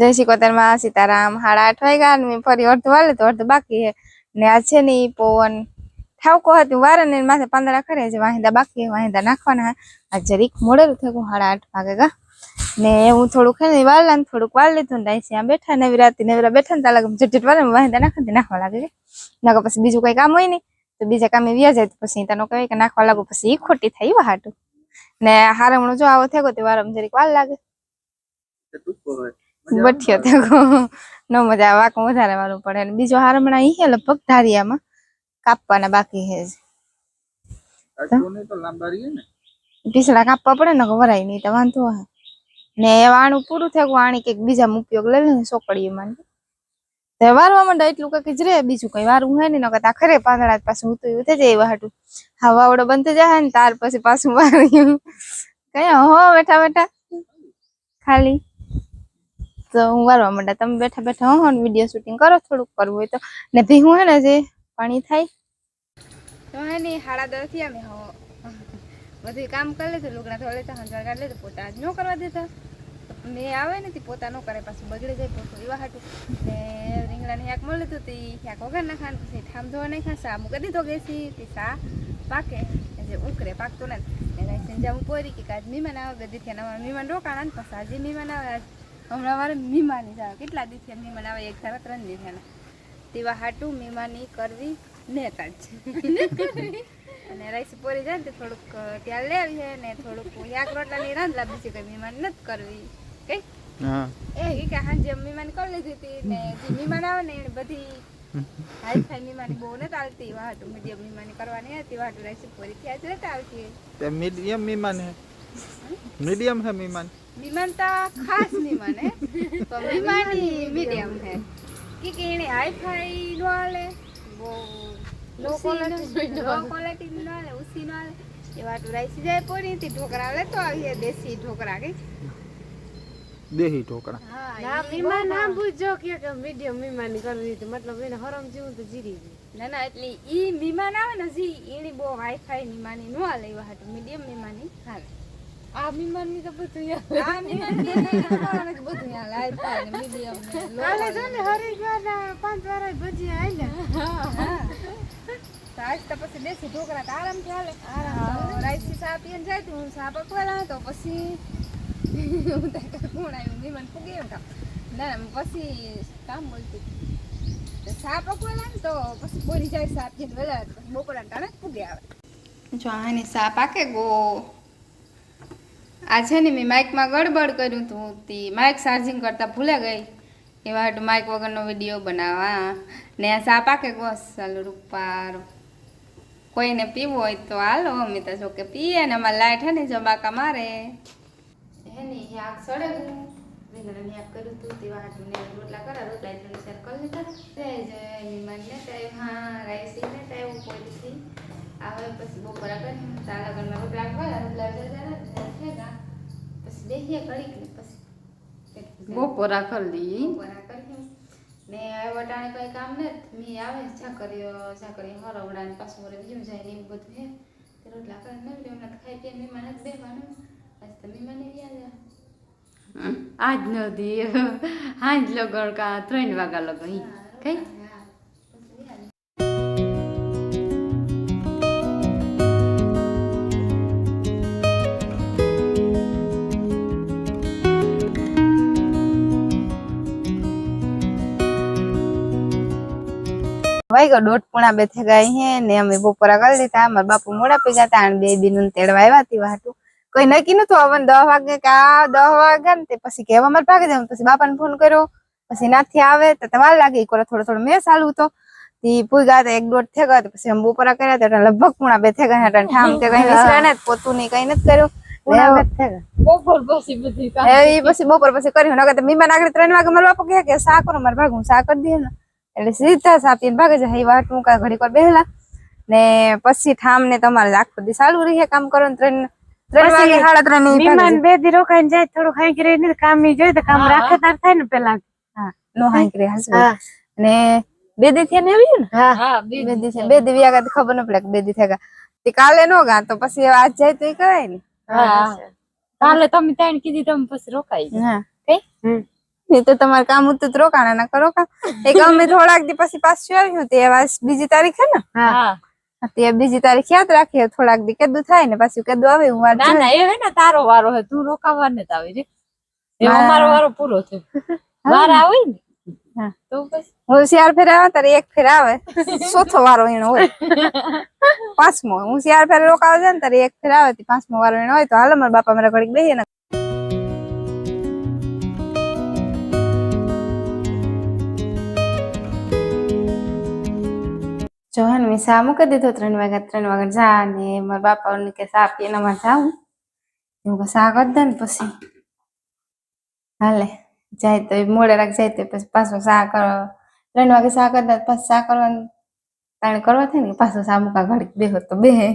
જય શ્રી કોતરમાં સીતારામ 8:30 વાગ્યા ને મેં ફરી અડધું વાલે તો અડધું બાકી હે ને આ છે ને પવન ઠાવકો હતું વારે ને માથે પાંદડા ખરે છે વાહિંદા બાકી વાહિંદા નાખવાના આ જરીક મોડેલું થયું 8:30 વાગે ગા ને હું થોડુંક હે ને વાળલા ને થોડુંક વાળ લીધું ને ત્યાં બેઠા નવી રાતી નવરા બેઠા ને તાલા જટ વાળે વાહિંદા નાખવા લાગે નકર પછી બીજું કઈ કામ હોય નહીં તો બીજા કામે વ્યા જાય તો પછી તને કહે કે નાખવા લાગો પછી ઈ ખોટી થઈ વાહાટું ને હારમણો જો આવો થયો તે વારમ જરીક વાળ લાગે બઠિયો થયો ન મજા વાકું વધારે વાળું પડે ને બીજો હારમણા ઈ હે લગભગ ધારિયામાં કાપવાના બાકી હે પીસડા કાપવા પડે ને વરાય નહીં તો વાંધો હે ને વાણું પૂરું થયું વાણી કઈક બીજા ઉપયોગ લઈ લે સોકડીમાં તે વારવા માંડે એટલું કઈક જ રે બીજું કઈ વારું હે નહીં નકર ખરે પાંદડા પાછું ઉતું એવું થઈ જાય એવા હાટું હા વાવડો બંધ થઈ જાય ને તાર પછી પાછું વાર્યું કયા હો બેઠા બેઠા ખાલી તો હું વારવા માંડા તમે બેઠા બેઠા હો વિડીયો શૂટિંગ કરો થોડુંક કરવું હોય તો ને ભીહું હે ને જે પાણી થાય તો હે ને 10:30 થયા મેં હો બધું કામ કરી લીધું લુગડા ધોઈ લેતા હંજવાળ કાઢી લીધું પોતા આજ ન કરવા દેતા મેં આવે ને તે પોતા ન કરે પાછું બગડી જાય પોતું એવા હાટું ને રીંગણાની શાક મળી લીધું તે શાક વગર નાખવાનું પછી ઠામ ધોવા નાખ્યા સા મૂકી દીધો ગેસી તે સા પાકે જે ઉકરે પાકતો ને એને સંજા હું પોરી કે આજ મહેમાન આવે બધી થયા અમારા મહેમાન રોકાણા ને પછી આજે મહેમાન આવે હમણાં મારે મીમાની જાવ કેટલા દિવસે મહેમાન આવે 1 ધારા 3 દિવસ તેવા હાટું મહેમાની કરવી નેતા જ અને રાઈસ પોરી જાય ને તે થોડુંક ત્યાં લેવી છે ને થોડુંક શાક રોટલાની રાંધલા બીજી કઈ મહેમાન નથી કરવી કઈ એ કે હાંજે મહેમાન કરી લીધી હતી ને જે મહેમાન આવે ને એને બધી હાઈ ફાઈ મહેમાની બહુ નથી આવતી વાટું મીડિયમ મહેમાની કરવાની હતી વાટું રાઈસ પોરી ત્યાં જ રહેતા આવતી તે મીડિયમ મહેમાન હે મીડિયમ હે મહેમાન મહેમાન તો ખાસ મહેમાન હે તો મહેમાની મીડિયમ હે કે એને હાઈ ફાઈ નો આલે બહુ લો ક્વોલિટી નો આલે ઉસી નો આલે એ વાટું રાઈસ જાય પોરી થી ઢોકળા લેતો આવીએ દેશી ઢોકળા કે દેહી ઢોકળા ના મહેમાન ના પૂછજો કે મીડિયમ મહેમાની કરવી તો મતલબ એને હરમ જેવું તો જીરી ના એટલે ઈ મહેમાન આવે ને જી એની બહુ હાઈ ફાઈ મહેમાની નો આલે એવા હાટું મીડિયમ મહેમાની હાલે આ મહેમાન ની તો બધું આ મહેમાન ને બધું યાર હાઈ ફાઈ ને મીડિયમ કાલે જો ને હરિદ્વારના 5 વાળા ભજીયા આલ્યા આજ તો પછી દેશી ઢોકળા તો આરામથી હાલે આરામ રાઈસ સા પીને જાય તો હું સા પકવેલા તો પછી હું તો કોણ આવ્યું મહેમાન પૂગે એમ ના પછી કામ બોલતી સા પકવેલા ને તો પછી બોરી જાય સા પીને વેલા બપોરના ટાણે પૂગે આવે જો આની સા પાકે ગો આ છે ને મેં માઇકમાં ગડબડ કર્યું હતું તે માઇક ચાર્જિંગ કરતા ભૂલે ગઈ એવા હાટું માઇક વગરનો વિડીયો બનાવવા ને આ સા પાકે બસ ચાલો રૂપાર કોઈને પીવું હોય તો હાલો અમે તો જો કે પીએ ને અમારે લાઈટ હે ને જબાકા મારે હે ને શાક સડે હું રીંગણાની શાક કર્યું હતું તેવા હાટું ને રોટલા કરા રોટલા એટલું શેર કરી લીધા તે જ મહેમાન ને તે હા રાઈસ ને તે પોઈથી આવે પછી બપોરા કરી તારા ઘરમાં રોટલા ખવાય રોટલા જરા પછી દેહીએ ઘડીક ને પછી બપોરા કરી બપોરા કરી ને વટાણે કઈ કામ ને મી આવે ઝાકરી હરવડા ને પાછું વરે બીજું જાય ને એવું બધું હે તે રોટલા કરીને નવી હમણાં ખાઈ પીને મહેમાન જ બેવાનું આજ તો મહેમાન આવ્યા આજ નથી હાંજ લગણ કા 3 વાગ્યા લગણ કઈ વાઈ ગયો 1:30 બેઠે ગઈ હે ને અમે બપોરા કરી લીધા મારા બાપુ મોડા પી ગયા અને બે બીનું તેડવા આવ્યા હતી વાટું કઈ નક્કી નતું આવવાનું 10 વાગે કે આ 10 વાગ્યા ને તે પછી કહેવા મારે ભાગી જવાનું પછી બાપાને ફોન કર્યો પછી નાથી આવે તો તમારે લાગે થોડો મેં ચાલુ તો તે પૂગા તો 1-1:30 થઈ ગયા પછી અમે બપોરા કર્યા તો લગભગ 1:30 થઈ ગયા હતા ઠામ તે કઈ વિસરા ને પોતું નહીં કઈ નથી કર્યું બપોર પછી બધી પછી બપોર પછી કર્યું નકર મહેમાન આગળ 3 વાગે મારા બાપા કહે કે સા કરો મારે ભાગું સા કરી દે ને એટલે સીધા સાપીને ભાગે જાય વાટ મુકા ઘડીક વાર બેહલા ને પછી ઠામ ને તમારે આખો દી ચાલુ રહે કામ કરો ને 3 વાગે 3:30 મહેમાન બે દી રોકાઈને જાય થોડું ખાઈ કરી ને કામ ની જોઈ તો કામ રાખે તાર થાય ને પેલા હા નો હાઈ કરે હસબે ને બે દી થયા ને આવ્યું ને હા બે દી વ્યાગા ખબર ન પડે કે બે દી થયા તે કાલે નો ગા તો પછી આજ જાય તો કરાય ને હા કાલે તમે તાણ કીધી તમે પછી રોકાઈ હા કઈ એ તો તમારે કામ હતું તો રોકાણા ના કરો કામ એક અમે થોડાક દી પછી પાછું આવ્યું તે આજ બીજી તારીખ હે ને હા તે બીજી તારીખ યાદ રાખીએ થોડાક દી કદું થાય ને પાછું કદું આવે હું વાત ના ના એ હે ને તારો વારો હે તું રોકાવા ને આવી રે એ અમારો વારો પૂરો થયો વાર આવી ને હા. તો પછી હું 4 ફેર આવે તારે 1 ફેર આવે ચોથો વારો એનો હોય પાંચમો હું 4 ફેર રોકાવા જાય ને તારે 1 ફેર આવે તે પાંચમો વારો એનો હોય તો હાલો મારા બાપા મારા ઘડીક બેહીએ ને જો હે ને મેં સા મૂકી દીધો 3 વાગે જા ને મારા બાપા ને કે સા પીને માં જાઉં હું કે સા કરી દે ને પછી હાલે જાય તો મોડે રાખ જાય તો પછી પાછો સા કરો 3 વાગે સા કરી દે પછી સા કરવાનું તાણે કરવા થાય ને પાછો સા મૂકા ઘડીક બેહો તો બેહે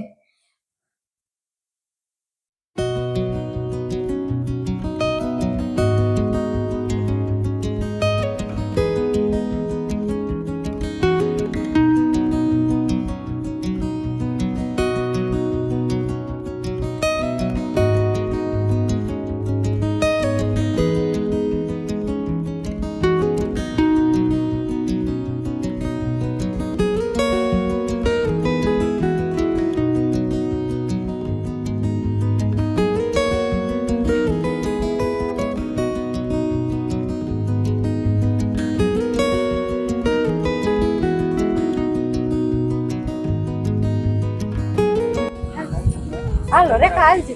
હાલો રેખા આવજે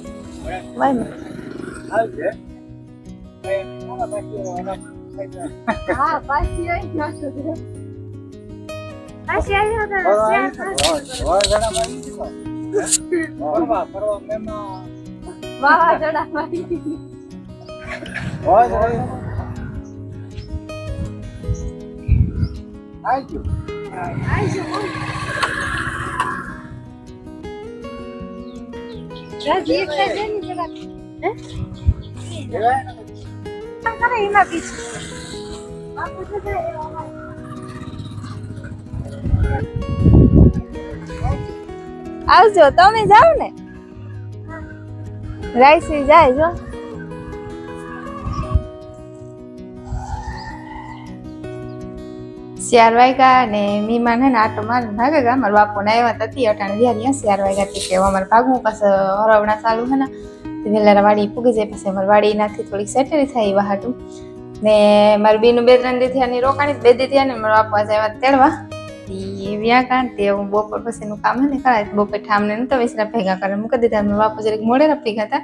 વાય હા પાછી આવી ગયો પાછી આવ્યો તો વાવાઝોડા માં રાજી એક સાઈડ જઈને જરાક કરે એમાં પીછું બાપુ તો જાય આવજો તમે જાવ ને રાઈસી જાય જો 4 વાગ્યા ને મીમાન હે ને આટો મારીને ભાગે ગયા મારા બાપુ ને આવ્યા તતી અટાણે વ્યારી 4 વાગ્યા થી કે અમારે ભાગવું પાછું હરવણા ચાલુ હે ને વેલા વાડી પૂગી જાય પછી અમારી વાડી નાથી થોડીક સેટરી થાય એવા હાટું ને મારી બેનું 2-3 દી થયા ની રોકાણી 2 દી થયા ને મારા બાપુ આજે આવ્યા તેડવા ઈ વ્યા કાંતે હું બપોર પછીનું કામ હે ને કરાય બપોર ઠામને નતો વિસરા ભેગા કરે મૂકી દીધા મારા બાપુ જરીક મોડે ભેગા હતા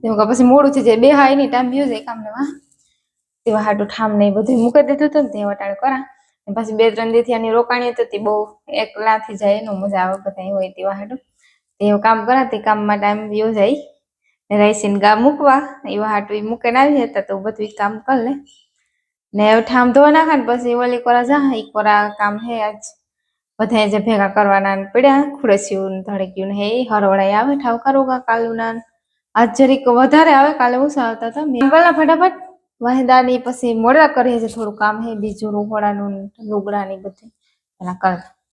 તેવું કે પછી મોડું થઈ જાય બે હાય ની ટાઈમ વ્યો જાય કામને માં તેવા હાટું ઠામ ને બધું મૂકી દીધું હતું ને તે વટાણે કરા પછી 2-3 દી થયા ની રોકાણી હતી તે બહુ એકલા થઈ જાય એનું મજા આવે બધા હોય તેવા હાટું તેવું કામ કરાતી કામમાં ટાઈમ વ્યો જાય રાઈસીને ગા મૂકવા એવા હાટું ઈ મૂકીને આવી હતા તો બધું કામ કર લે ને ઠામ ધોવા નાખા ને પછી ઓલી કોરા જા ઈ કોરા કામ હે આજ બધા જે ભેગા કરવાના ને પડ્યા ખુરસ્યું ધડક્યું ને હે હરવડાઈ આવે ઠાવ કરોગા કાલું ના આજ જરીક વધારે આવે કાલે ઓછા આવતા હતા મેં પેલા ફટાફટ વાહિદાની પછી મોડા કરીએ છે થોડું કામ હે બીજું રોહોડાનું લુગડા ની બધું એના કર